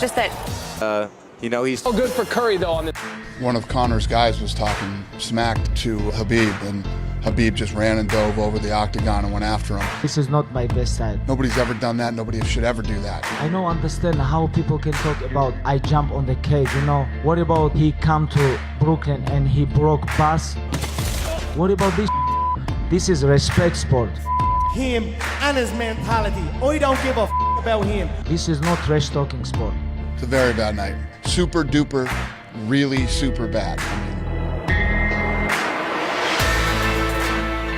Just that. He's so good for Curry, though. On the One of Conor's guys was talking smack to Khabib, and Khabib just ran and dove over the octagon and went after him. This is not my best side. Nobody's ever done that. Nobody should ever do that. I don't understand how people can talk about I jump on the cage, What about he come to Brooklyn and he broke bus? What about this? This is respect sport. Him and his mentality. I don't give a about him. This is not trash talking sport. It's a very bad night. Super duper, really super bad.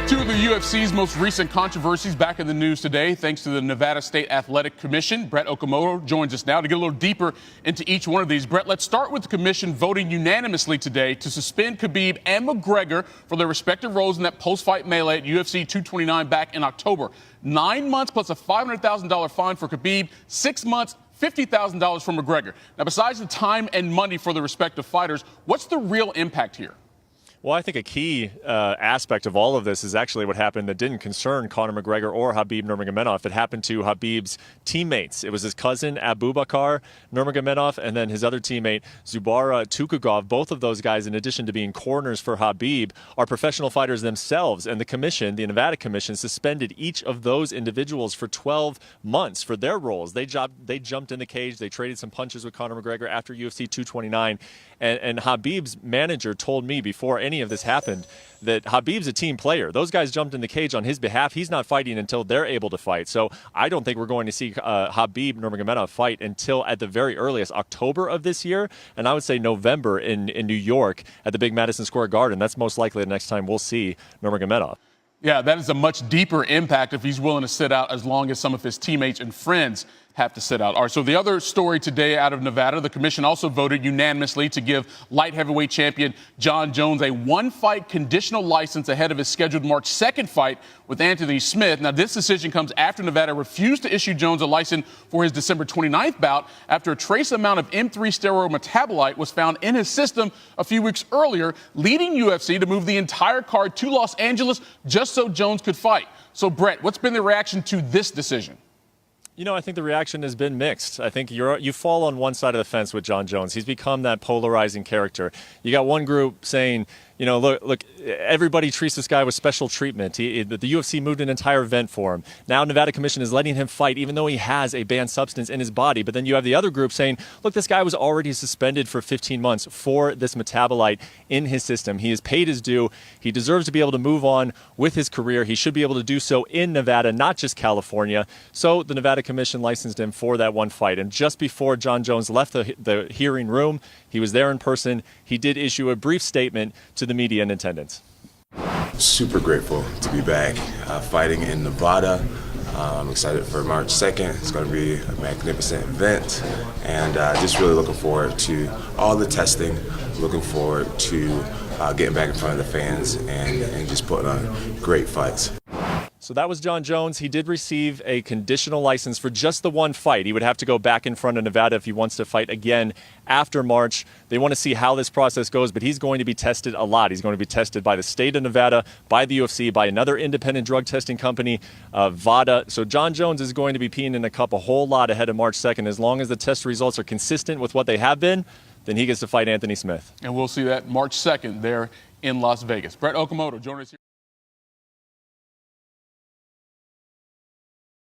Two of the UFC's most recent controversies back in the news today, thanks to the Nevada State Athletic Commission. Brett Okamoto joins us now to get a little deeper into each one of these. Brett, let's start with the commission voting unanimously today to suspend Khabib and McGregor for their respective roles in that post-fight melee at UFC 229 back in October. 9 months plus a $500,000 fine for Khabib, 6 months, $50,000 for McGregor. Now, besides the time and money for the respective fighters, what's the real impact here? Well, I think a key aspect of all of this is actually what happened that didn't concern Conor McGregor or Khabib Nurmagomedov. It happened to Khabib's teammates. It was his cousin Abubakar Nurmagomedov and then his other teammate Zubara Tukugov. Both of those guys, in addition to being corners for Khabib, are professional fighters themselves. And the commission, the Nevada Commission, suspended each of those individuals for 12 months for their roles. They jumped in the cage. They traded some punches with Conor McGregor after UFC 229. And Khabib's manager told me before any of this happened that Khabib's a team player. Those guys jumped in the cage on his behalf. He's not fighting until they're able to fight. So I don't think we're going to see Khabib Nurmagomedov fight until at the very earliest October of this year. And I would say November in New York at the big Madison Square Garden. That's most likely the next time we'll see Nurmagomedov. Yeah, that is a much deeper impact if he's willing to sit out as long as some of his teammates and friends have to sit out. All right, so the other story today out of Nevada, the commission also voted unanimously to give light heavyweight champion Jon Jones a one-fight conditional license ahead of his scheduled March 2nd fight with Anthony Smith. Now, this decision comes after Nevada refused to issue Jones a license for his December 29th bout after a trace amount of M3 steroid metabolite was found in his system a few weeks earlier, leading UFC to move the entire card to Los Angeles just so Jones could fight. So, Brett, what's been the reaction to this decision? I think the reaction has been mixed. I think you fall on one side of the fence with Jon Jones. He's become that polarizing character. You got one group saying, look, everybody treats this guy with special treatment. The UFC moved an entire event for him. Now Nevada Commission is letting him fight even though he has a banned substance in his body. But then you have the other group saying, look, this guy was already suspended for 15 months for this metabolite in his system. He has paid his due. He deserves to be able to move on with his career. He should be able to do so in Nevada, not just California. So the Nevada Commission licensed him for that one fight. And just before Jon Jones left the hearing room, he was there in person. He did issue a brief statement to the media in attendance. Super grateful to be back fighting in Nevada. I'm excited for March 2nd. It's going to be a magnificent event, and just really looking forward to all the testing, looking forward to getting back in front of the fans and just putting on great fights. So that was Jon Jones. He did receive a conditional license for just the one fight. He would have to go back in front of Nevada if he wants to fight again after March. They want to see how this process goes, but he's going to be tested a lot. He's going to be tested by the state of Nevada, by the UFC, by another independent drug testing company, VADA. So Jon Jones is going to be peeing in a cup a whole lot ahead of March 2nd. As long as the test results are consistent with what they have been, then he gets to fight Anthony Smith. And we'll see that March 2nd there in Las Vegas. Brett Okamoto joining us here.